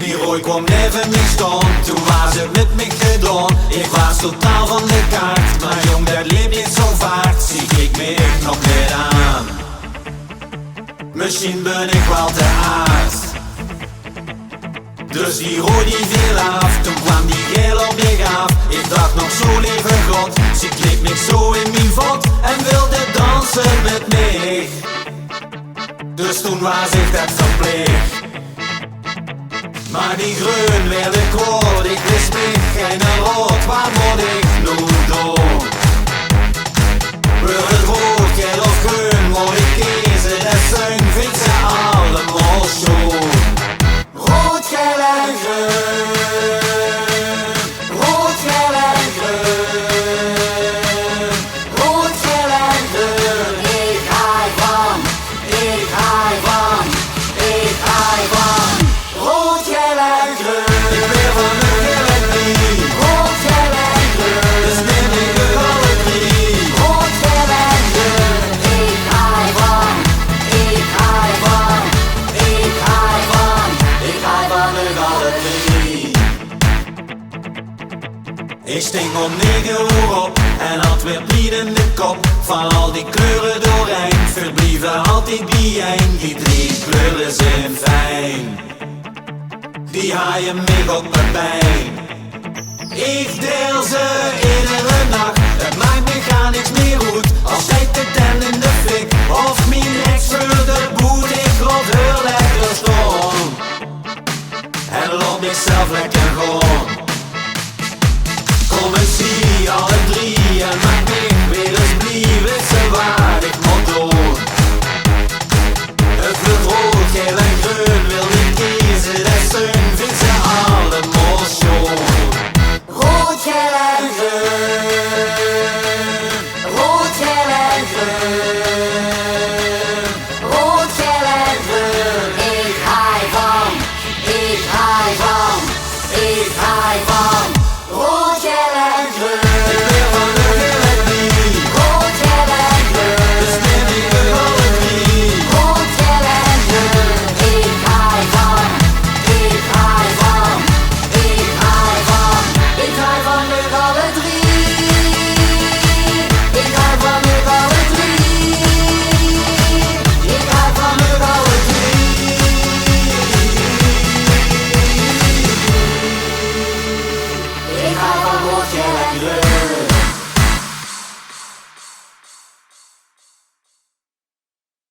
Die rooi kwam neven mij staan, toen was het met me gedaan. Ik was totaal van de kaart, maar jong dat liep niet zo vaart. Zie ik me echt nog niet aan. Misschien ben ik wel te aard. Dus die rooi die viel af, toen kwam die geel op mij af. Ik dacht nog zo lieve God, ze kneep me zo in mijn vod en wilde dansen met mij. Dus toen was ik dat verplicht. Maar die Greun werd ik rood, ik wist me geen rood, wat moet ik nu doen? Wil het Rood Gael of Greun, moet ik kiezen, dat zijn vind ze allemaal schoon. Rood Gael en Greun, Rood Gael en Greun, Rood Gael en Greun. Ik haai van, ik haai van, ik haai van. Rood Gael en Greun, ik ben van de galerie. Rood Gael en Greun, dus neem ik de alle drie. Rood Gael en Greun, ik haai van, ik haai van, ik haai van, ik haai van de alle drie. Ik sting om 9 uur op en had weer blied in de kop. Van al die kleuren doorheen verblieven altijd bijeen. Die 3 kleuren zijn fijn, die haaien mij op mijn pijn. Ik deel ze iedere nacht, het maakt me gar niks meer goed. Als ik de tent in de fik of mijn ex voor de boet. Ik laat heel lekker staan en laat mezelf lekker gaan. Kom eens zie alle drie en maak me weer eens blij. Weet ze waar ik moet doen? Het wordt Rood Gael en Greun, wil ik kiezen, dat zijn vind ze allemaal schoon. Rood Gael en Greun, Rood Gael en Greun.